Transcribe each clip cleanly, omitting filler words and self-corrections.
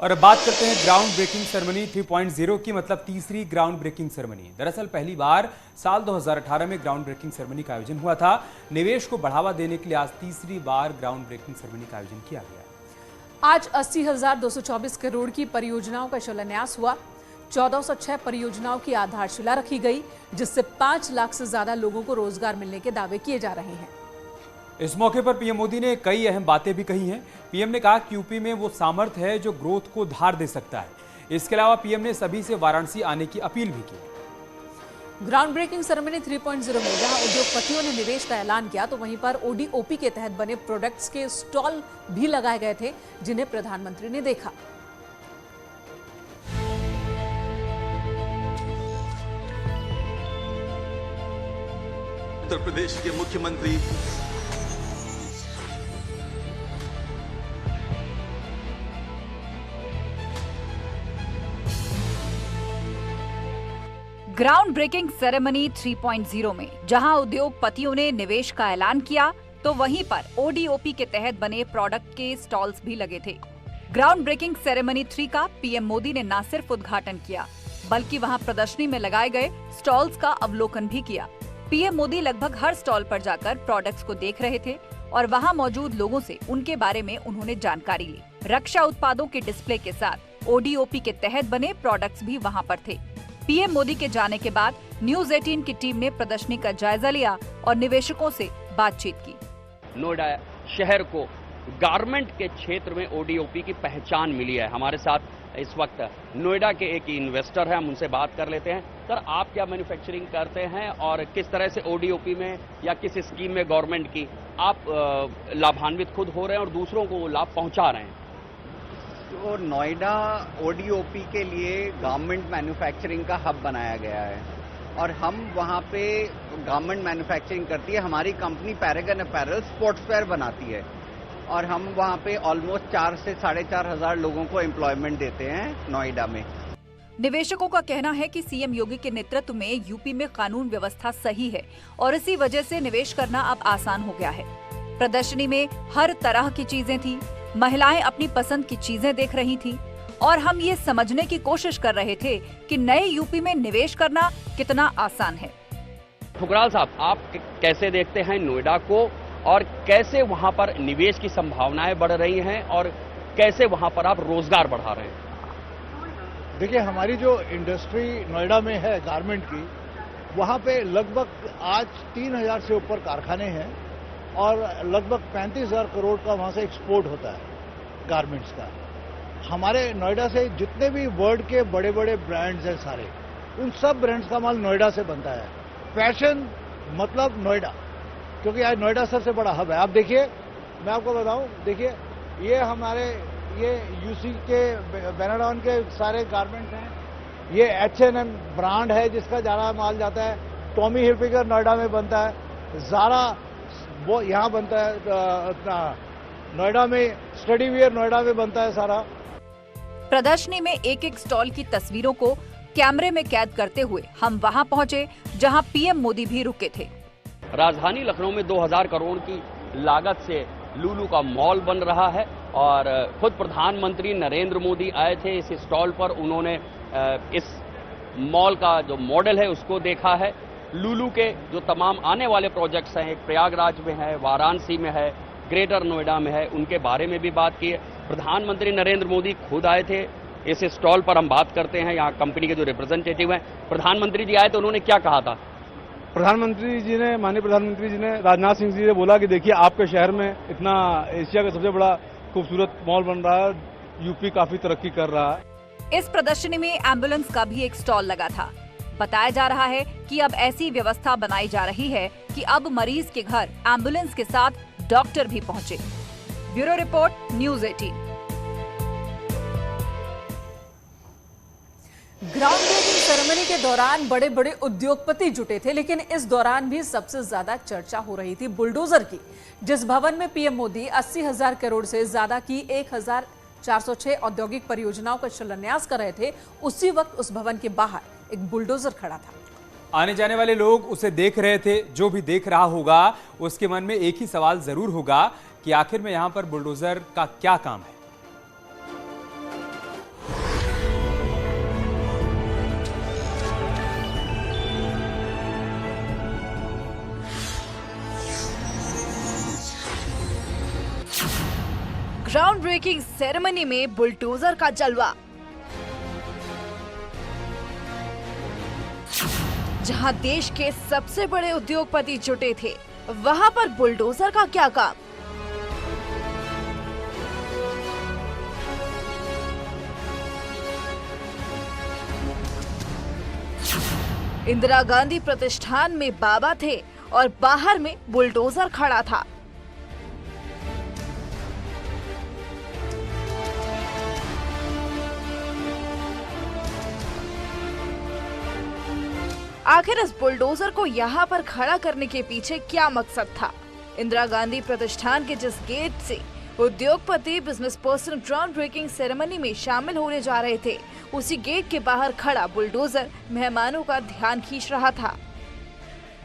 और अब बात करते हैं ग्राउंड ब्रेकिंग सेरेमनी 3.0 की, मतलब तीसरी ग्राउंड ब्रेकिंग सेरेमनी। दरअसल पहली बार साल 2018 में ग्राउंड ब्रेकिंग सेरेमनी का आयोजन हुआ था। निवेश को बढ़ावा देने के लिए आज तीसरी बार ग्राउंड ब्रेकिंग सेरेमनी का आयोजन किया गया। आज 80,224 करोड़ की परियोजनाओं का शिलान्यास हुआ। 1406 परियोजनाओं की आधारशिला रखी गई, जिससे 5 लाख से ज्यादा लोगों को रोजगार मिलने के दावे किए जा रहे हैं। इस मौके पर पीएम मोदी ने कई अहम बातें भी कही हैं। पीएम ने कहा कि यूपी में वो सामर्थ्य है जो ग्रोथ को धार दे सकता है। इसके अलावा पीएम ने सभी से वाराणसी आने की अपील भी की। ग्राउंड ब्रेकिंग सेरेमनी 3.0 में जहां उद्योगपतियों ने निवेश का ऐलान किया, तो वहीं पर ओडीओपी के तहत बने प्रोडक्ट्स के स्टॉल भी लगाए गए थे, जिन्हें प्रधानमंत्री ने देखा। उत्तर प्रदेश के मुख्यमंत्री ग्राउंड ब्रेकिंग सेरेमनी 3.0 में जहां उद्योगपतियों ने निवेश का ऐलान किया, तो वहीं पर ओडीओपी के तहत बने प्रोडक्ट के स्टॉल्स भी लगे थे। ग्राउंड ब्रेकिंग सेरेमनी 3 का पीएम मोदी ने न सिर्फ उद्घाटन किया, बल्कि वहां प्रदर्शनी में लगाए गए स्टॉल्स का अवलोकन भी किया। पीएम मोदी लगभग हर स्टॉल पर जाकर प्रोडक्ट्स को देख रहे थे और वहां मौजूद लोगों से उनके बारे में उन्होंने जानकारी ली। रक्षा उत्पादों के डिस्प्ले के साथ ओडीओपी के तहत बने प्रोडक्ट्स भी वहां पर थे। पीएम मोदी के जाने के बाद न्यूज 18 की टीम ने प्रदर्शनी का जायजा लिया और निवेशकों से बातचीत की। नोएडा शहर को गारमेंट के क्षेत्र में ओडीओपी की पहचान मिली है। हमारे साथ इस वक्त नोएडा के एक इन्वेस्टर हैं, हम उनसे बात कर लेते हैं। सर, आप क्या मैन्युफैक्चरिंग करते हैं और किस तरह से ओडीओपी में या किस स्कीम में गवर्नमेंट की आप लाभान्वित खुद हो रहे हैं और दूसरों को लाभ पहुंचा रहे हैं? तो नोएडा ओडीओपी के लिए गवर्नमेंट मैन्युफैक्चरिंग का हब बनाया गया है और हम वहाँ पे गवर्नमेंट मैन्युफैक्चरिंग करती है। हमारी कंपनी पैरागन अपैरल स्पोर्ट्सवेयर बनाती है और हम वहाँ पे ऑलमोस्ट 4 से 4,500 लोगों को एम्प्लॉयमेंट देते हैं नोएडा में। निवेशकों का कहना है कि सीएम योगी के नेतृत्व में यूपी में कानून व्यवस्था सही है और इसी वजह से निवेश करना अब आसान हो गया है। प्रदर्शनी में हर तरह की चीजें थी, महिलाएं अपनी पसंद की चीजें देख रही थीं और हम ये समझने की कोशिश कर रहे थे कि नए यूपी में निवेश करना कितना आसान है। ठुकराल साहब, आप कैसे देखते हैं नोएडा को और कैसे वहां पर निवेश की संभावनाएं बढ़ रही हैं और कैसे वहां पर आप रोजगार बढ़ा रहे हैं? देखिए, हमारी जो इंडस्ट्री नोएडा में है गारमेंट की, वहां पे लगभग आज 3,000 से ऊपर कारखाने हैं और लगभग 35,000 करोड़ का वहां से एक्सपोर्ट होता है गारमेंट्स का। हमारे नोएडा से जितने भी वर्ल्ड के बड़े बड़े ब्रांड्स हैं सारे, उन सब ब्रांड्स का माल नोएडा से बनता है। फैशन मतलब नोएडा, क्योंकि आज नोएडा सबसे बड़ा हब है। आप देखिए, मैं आपको बताऊं, देखिए ये हमारे ये यूसी के बेनाडॉन के सारे गारमेंट्स हैं। ये H&M ब्रांड है जिसका ज्यादा माल जाता है। टॉमी हिलफिगर नोएडा में बनता है, ज़ारा वो यहाँ बनता है नोएडा में, स्टडी वियर नोएडा में बनता है सारा। प्रदर्शनी में एक एक स्टॉल की तस्वीरों को कैमरे में कैद करते हुए हम वहां पहुंचे जहां पीएम मोदी भी रुके थे। राजधानी लखनऊ में 2,000 करोड़ की लागत से लुलु का मॉल बन रहा है और खुद प्रधानमंत्री नरेंद्र मोदी आए थे इस स्टॉल पर। उन्होंने इस मॉल का जो मॉडल है उसको देखा है। लुलु के जो तमाम आने वाले प्रोजेक्ट्स हैं, एक प्रयागराज में है, वाराणसी में है, ग्रेटर नोएडा में है, उनके बारे में भी बात की है। प्रधानमंत्री नरेंद्र मोदी खुद आए थे इस स्टॉल पर। हम बात करते हैं यहाँ कंपनी के जो रिप्रेजेंटेटिव हैं। प्रधानमंत्री जी आए तो उन्होंने क्या कहा था? प्रधानमंत्री जी ने, माननीय प्रधानमंत्री जी ने राजनाथ सिंह जी ने बोला कि देखिए, आपके शहर में इतना एशिया का सबसे बड़ा खूबसूरत मॉल बन रहा है, यूपी काफी तरक्की कर रहा है। इस प्रदर्शनी में एम्बुलेंस का भी एक स्टॉल लगा था। बताया जा रहा है कि अब ऐसी व्यवस्था बनाई जा रही है कि अब मरीज के घर एम्बुलेंस के साथ डॉक्टर भी पहुंचे। Bureau report, news 18। Ground breaking ceremony के दौरान बड़े बड़े उद्योगपति जुटे थे, लेकिन इस दौरान भी सबसे ज्यादा चर्चा हो रही थी बुलडोजर की। जिस भवन में पीएम मोदी 80,000 करोड़ से ज्यादा की 1,406 औद्योगिक परियोजनाओं का शिलान्यास कर रहे थे, उसी वक्त उस भवन के बाहर एक बुलडोजर खड़ा था। आने जाने वाले लोग उसे देख रहे थे। जो भी देख रहा होगा उसके मन में एक ही सवाल जरूर होगा कि आखिर में यहां पर बुलडोजर का क्या काम है। ग्राउंड ब्रेकिंग सेरेमनी में बुलडोजर का जलवा। जहां देश के सबसे बड़े उद्योगपति जुटे थे, वहां पर बुलडोजर का क्या काम। इंदिरा गांधी प्रतिष्ठान में बाबा थे और बाहर में बुलडोजर खड़ा था। आखिर इस बुलडोजर को यहाँ पर खड़ा करने के पीछे क्या मकसद था? इंदिरा गांधी प्रतिष्ठान के जिस गेट से उद्योगपति business person ground breaking ceremony में शामिल होने जा रहे थे, उसी गेट के बाहर खड़ा बुलडोजर मेहमानों का ध्यान खींच रहा था।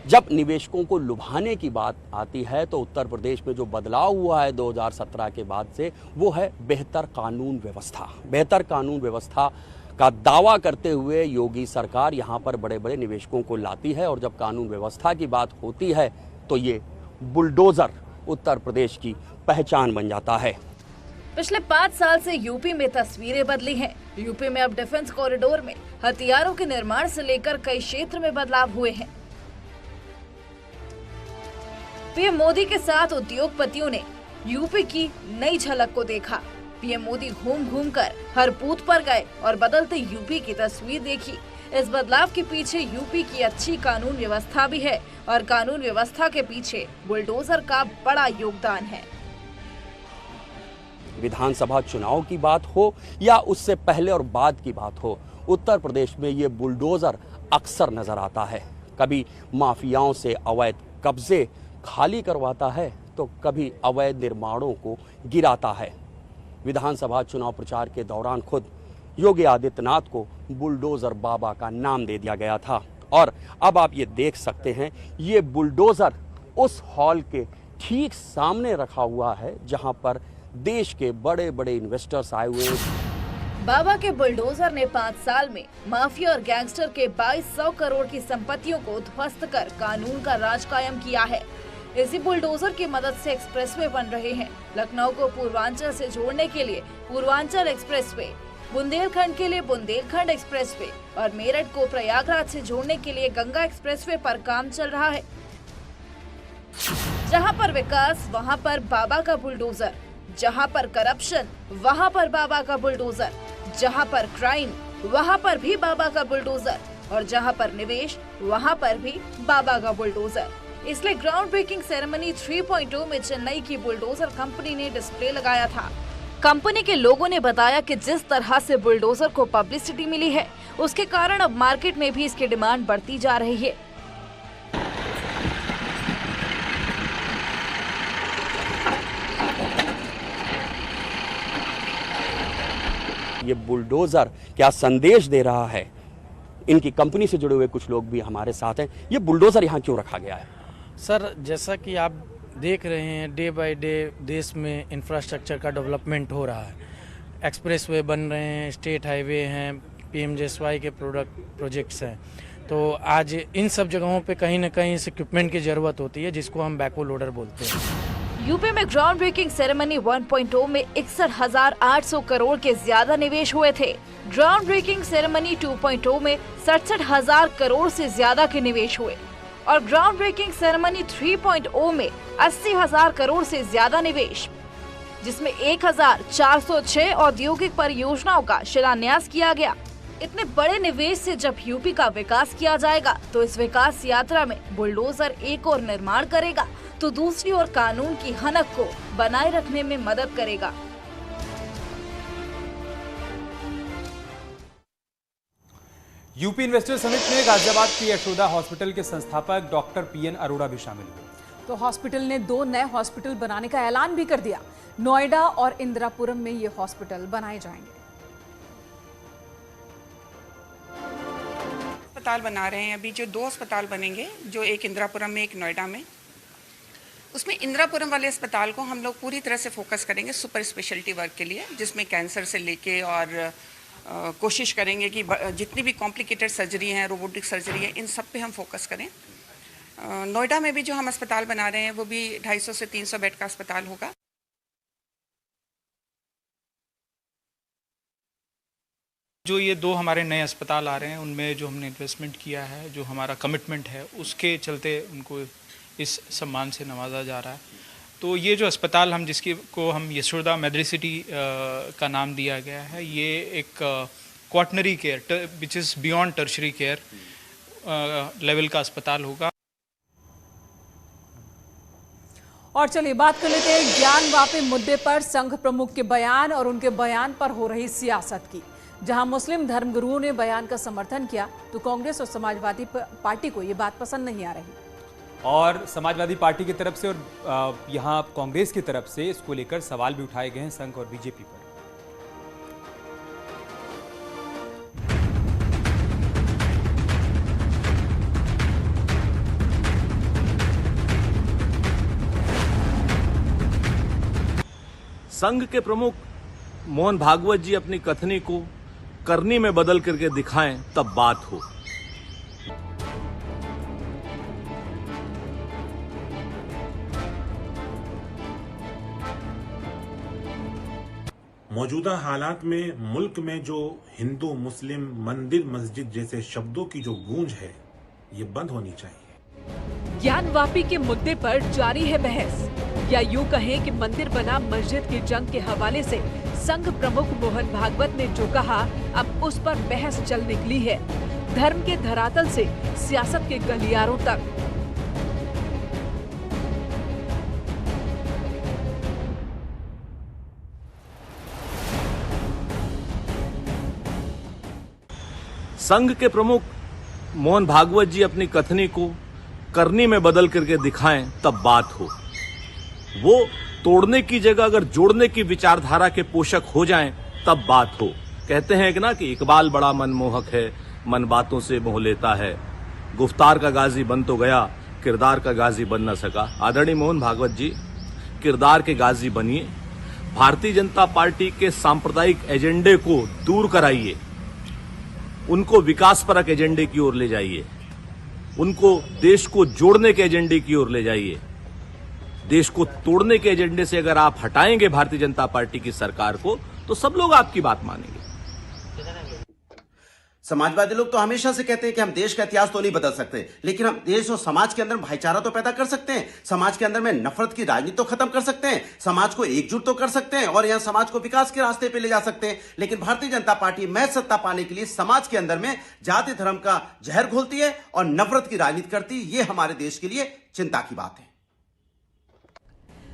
जब निवेशकों को लुभाने की बात आती है तो उत्तर प्रदेश में जो बदलाव हुआ है 2017 के बाद से, वो है बेहतर कानून व्यवस्था। बेहतर कानून व्यवस्था का दावा करते हुए योगी सरकार यहाँ पर बड़े बड़े निवेशकों को लाती है, और जब कानून व्यवस्था की बात होती है तो ये बुलडोजर उत्तर प्रदेश की पहचान बन जाता है। पिछले 5 साल से यूपी में तस्वीरें बदली हैं। यूपी में अब डिफेंस कॉरिडोर में हथियारों के निर्माण से लेकर कई क्षेत्र में बदलाव हुए हैं। पीएम मोदी के साथ उद्योगपतियों ने यूपी की नई झलक को देखा। पीएम मोदी घूम घूम कर हर बूथ पर गए और बदलते यूपी की तस्वीर देखी। इस बदलाव के पीछे यूपी की अच्छी कानून व्यवस्था भी है, और कानून व्यवस्था के पीछे बुलडोजर का बड़ा योगदान है। विधानसभा चुनाव की बात हो या उससे पहले और बाद की बात हो, उत्तर प्रदेश में ये बुलडोजर अक्सर नजर आता है। कभी माफियाओं से अवैध कब्जे खाली करवाता है तो कभी अवैध निर्माणों को गिराता है। विधानसभा चुनाव प्रचार के दौरान खुद योगी आदित्यनाथ को बुलडोजर बाबा का नाम दे दिया गया था, और अब आप ये देख सकते हैं, ये बुलडोजर उस हॉल के ठीक सामने रखा हुआ है जहां पर देश के बड़े बड़े इन्वेस्टर्स आए हुए हैं। बाबा के बुलडोजर ने 5 साल में माफिया और गैंगस्टर के 2200 करोड़ की संपत्तियों को ध्वस्त कर कानून का राज कायम किया है। इसी बुलडोजर की मदद से एक्सप्रेसवे बन रहे हैं। लखनऊ को पूर्वांचल से जोड़ने के लिए पूर्वांचल एक्सप्रेसवे, बुंदेलखंड के लिए बुंदेलखंड एक्सप्रेसवे और मेरठ को प्रयागराज से जोड़ने के लिए गंगा एक्सप्रेसवे पर काम चल रहा है। जहां पर विकास, वहां पर बाबा का बुलडोजर। जहां पर करप्शन, वहां पर बाबा का बुलडोजर। जहां पर क्राइम, वहां पर भी बाबा का बुलडोजर। और जहां पर निवेश, वहां पर भी बाबा का बुलडोजर। इसलिए ग्राउंड ब्रेकिंग सेरेमनी 3.0 में चेन्नई की बुलडोजर कंपनी ने डिस्प्ले लगाया था। कंपनी के लोगों ने बताया कि जिस तरह से बुलडोजर को पब्लिसिटी मिली है, उसके कारण अब मार्केट में भी इसकी डिमांड बढ़ती जा रही है। ये बुलडोजर क्या संदेश दे रहा है? इनकी कंपनी से जुड़े हुए कुछ लोग भी हमारे साथ हैं। ये बुलडोजर यहाँ क्यों रखा गया है? सर, जैसा कि आप देख रहे हैं, डे बाय डे देश में इंफ्रास्ट्रक्चर का डेवलपमेंट हो रहा है। एक्सप्रेसवे बन रहे हैं, स्टेट हाईवे हैं, PMJSY के प्रोजेक्ट्स हैं। तो आज इन सब जगहों पे कहीं ना कहीं इस इक्विपमेंट की ज़रूरत होती है, जिसको हम बैकहो लोडर बोलते हैं। यूपी में ग्राउंड ब्रेकिंग सेरेमनी 1.0 में 61,800 करोड़ के ज्यादा निवेश हुए थे। ग्राउंड ब्रेकिंग सेरेमनी 2.0 में 67,000 करोड़ से ज्यादा के निवेश हुए, और ग्राउंड ब्रेकिंग सेरेमनी 3.0 में 80,000 करोड़ से ज्यादा निवेश, जिसमें 1,406 औद्योगिक परियोजनाओं का शिलान्यास किया गया। इतने बड़े निवेश से जब यूपी का विकास किया जाएगा, तो इस विकास यात्रा में बुलडोजर एक और निर्माण करेगा, तो दूसरी ओर कानून की हनक को बनाए रखने में मदद करेगा। यूपी इन्वेस्टर समिट में गाजियाबाद की यशोदा हॉस्पिटल के संस्थापक डॉक्टर PN अरोड़ा भी शामिल हुए। तो हॉस्पिटल ने 2 नए हॉस्पिटल बनाने का ऐलान भी कर दिया। नोएडा और इंदिरापुरम में ये हॉस्पिटल बनाए जाएंगे। अस्पताल बना रहे हैं अभी, जो 2 अस्पताल बनेंगे, जो एक इंदिरापुरम में, एक नोएडा में। उसमें इंदिरापुरम वाले अस्पताल को हम लोग पूरी तरह से फोकस करेंगे सुपर स्पेशलिटी वर्क के लिए, जिसमें कैंसर से लेके और कोशिश करेंगे कि जितनी भी कॉम्प्लिकेटेड सर्जरी हैं, रोबोटिक सर्जरी है, इन सब पे हम फोकस करें। नोएडा में भी जो हम अस्पताल बना रहे हैं वो भी 250 से 300 बेड का अस्पताल होगा। जो ये 2 हमारे नए अस्पताल आ रहे हैं उनमें जो हमने इन्वेस्टमेंट किया है, जो हमारा कमिटमेंट है, उसके चलते उनको इस सम्मान से नवाजा जा रहा है। तो ये जो अस्पताल हम जिसकी को हम यशोदा मेडिसिटी का नाम दिया गया है, ये एक quaternary care which is beyond tertiary care level का अस्पताल होगा। और चलिए बात कर लेते हैं ज्ञानवापी मुद्दे पर संघ प्रमुख के बयान और उनके बयान पर हो रही सियासत की। जहां मुस्लिम धर्मगुरुओं ने बयान का समर्थन किया तो कांग्रेस और समाजवादी पार्टी को ये बात पसंद नहीं आ रही। और समाजवादी पार्टी की तरफ से और यहाँ कांग्रेस की तरफ से इसको लेकर सवाल भी उठाए गए हैं संघ और बीजेपी पर। संघ के प्रमुख मोहन भागवत जी अपनी कथनी को करनी में बदल करके दिखाएं तब बात हो। मौजूदा हालात में मुल्क में जो हिंदू मुस्लिम मंदिर मस्जिद जैसे शब्दों की जो गूंज है, ये बंद होनी चाहिए। ज्ञानवापी के मुद्दे पर जारी है बहस, या यूं कहें कि मंदिर बना मस्जिद की जंग के हवाले से संघ प्रमुख मोहन भागवत ने जो कहा, अब उस पर बहस चल निकली है। धर्म के धरातल से सियासत के गलियारों तक। संघ के प्रमुख मोहन भागवत जी अपनी कथनी को करनी में बदल करके दिखाएं तब बात हो। वो तोड़ने की जगह अगर जोड़ने की विचारधारा के पोषक हो जाएं तब बात हो। कहते हैं कि ना कि इकबाल बड़ा मनमोहक है, मन बातों से मोह लेता है, गुफ्तार का गाजी बन तो गया, किरदार का गाजी बन न सका। आदरणीय मोहन भागवत जी, किरदार के गाजी बनिए, भारतीय जनता पार्टी के सांप्रदायिक एजेंडे को दूर कराइए, उनको विकासपरक एजेंडे की ओर ले जाइए, उनको देश को जोड़ने के एजेंडे की ओर ले जाइए। देश को तोड़ने के एजेंडे से अगर आप हटाएंगे भारतीय जनता पार्टी की सरकार को, तो सब लोग आपकी बात मानेंगे। समाजवादी लोग तो हमेशा से कहते हैं कि हम देश का इतिहास तो नहीं बदल सकते, लेकिन हम देश और समाज के अंदर भाईचारा तो पैदा कर सकते हैं, समाज के अंदर में नफरत की राजनीति तो खत्म कर सकते हैं, समाज को एकजुट तो कर सकते हैं और यहां समाज को विकास के रास्ते पे ले जा सकते हैं। लेकिन भारतीय जनता पार्टी महज सत्ता पाने के लिए समाज के अंदर में जाति धर्म का जहर घोलती है और नफरत की राजनीति करती है। यह हमारे देश के लिए चिंता की बात है।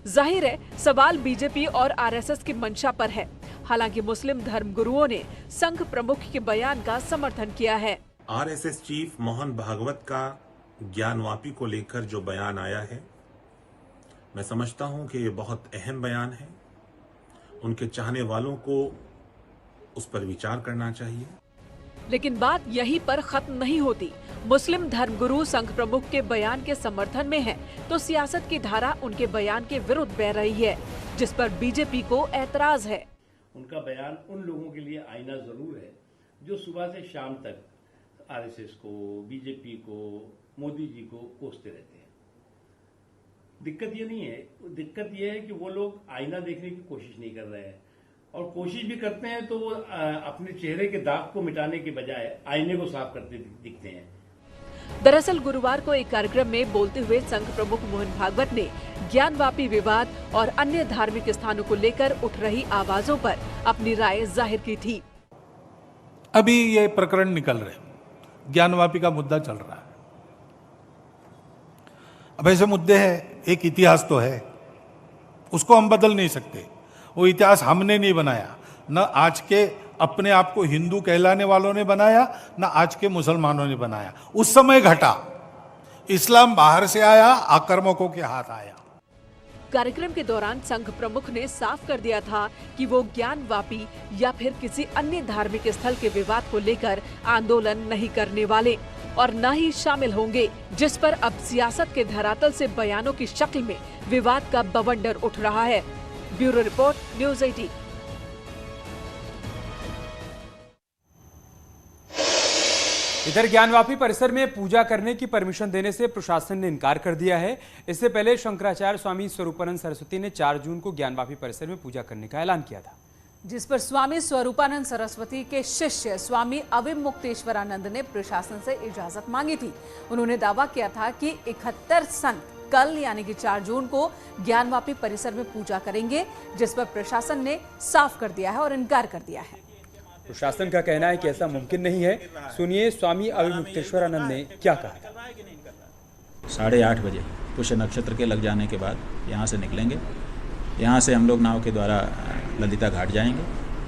जाहिर है सवाल बीजेपी और आरएसएस की मंशा पर है। हालांकि मुस्लिम धर्मगुरुओं ने संघ प्रमुख के बयान का समर्थन किया है। आरएसएस चीफ मोहन भागवत का ज्ञानवापी को लेकर जो बयान आया है, मैं समझता हूं कि ये बहुत अहम बयान है। उनके चाहने वालों को उस पर विचार करना चाहिए। लेकिन बात यहीं पर खत्म नहीं होती। मुस्लिम धर्मगुरु संघ प्रमुख के बयान के समर्थन में है, तो सियासत की धारा उनके बयान के विरुद्ध बह रही है, जिस पर बीजेपी को ऐतराज है। उनका बयान उन लोगों के लिए आईना जरूर है जो सुबह से शाम तक आरएसएस को, बीजेपी को, मोदी जी को कोसते रहते हैं। दिक्कत ये नहीं है, दिक्कत ये है कि वो लोग आईना देखने की कोशिश नहीं कर रहे हैं, और कोशिश भी करते हैं तो वो अपने चेहरे के दाग को मिटाने के बजाय आईने को साफ करते दिखते हैं। दरअसल गुरुवार को एक कार्यक्रम में बोलते हुए संघ प्रमुख मोहन भागवत ने ज्ञानवापी विवाद और अन्य धार्मिक स्थानों को लेकर उठ रही आवाजों पर अपनी राय जाहिर की थी। अभी ये प्रकरण निकल रहे, ज्ञानवापी का मुद्दा चल रहा है। अब ऐसे मुद्दे हैं, एक इतिहास तो है, उसको हम बदल नहीं सकते। वो इतिहास हमने नहीं बनाया, न आज के अपने आप को हिंदू कहलाने वालों ने बनाया, न आज के मुसलमानों ने बनाया। उस समय घटा, इस्लाम बाहर से आया, आक्रामकों के हाथ आया। कार्यक्रम के दौरान संघ प्रमुख ने साफ कर दिया था कि वो ज्ञानवापी या फिर किसी अन्य धार्मिक स्थल के विवाद को लेकर आंदोलन नहीं करने वाले और न ही शामिल होंगे, जिस पर अब सियासत के धरातल से बयानों की शक्ल में विवाद का बवंडर उठ रहा है। Bureau report, news 18। इधर ज्ञानवापी परिसर में पूजा करने की परमिशन देने से प्रशासन ने इनकार कर दिया है। इससे पहले शंकराचार्य स्वामी स्वरूपानंद सरस्वती ने 4 जून को ज्ञानवापी परिसर में पूजा करने का ऐलान किया था। जिस पर स्वामी स्वरूपानंद सरस्वती के शिष्य स्वामी अविमुक्तेश्वरानंद ने प्रशासन से इजाजत मांगी थी। उन्होंने दावा किया था कि 71 संत कल यानी कि 4 जून को ज्ञानवापी परिसर में पूजा करेंगे, जिस पर प्रशासन ने साफ कर दिया है और इनकार कर दिया है। प्रशासन का कहना है कि ऐसा मुमकिन नहीं है। सुनिए स्वामी अविमुक्तेश्वरानंद ने क्या कहा। 8:30 बजे पुष्य नक्षत्र के लग जाने के बाद यहाँ से निकलेंगे। यहाँ से हम लोग नाव के द्वारा ललिता घाट जाएंगे,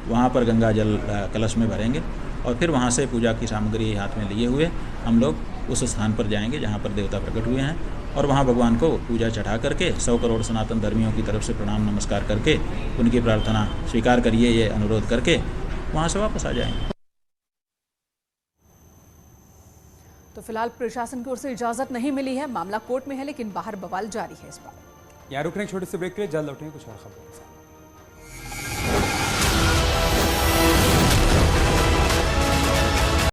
वहाँ पर गंगा जल कलश में भरेंगे और फिर वहाँ से पूजा की सामग्री हाथ में लिए हुए हम लोग उस स्थान पर जाएंगे जहाँ पर देवता प्रकट हुए हैं और वहाँ भगवान को पूजा चढ़ा करके 100 करोड़ सनातन धर्मियों की तरफ से प्रणाम नमस्कार करके उनकी प्रार्थना स्वीकार करिए, ये अनुरोध करके वहाँ से वापस आ जाएंगे। तो फिलहाल प्रशासन की ओर से इजाजत नहीं मिली है, मामला कोर्ट में है, लेकिन बाहर बवाल जारी है इस बार। यहाँ रुक रहे हैं छोटे से ब्रेक के लिए, जल्द लौटेंगे कुछ और खबरों के साथ।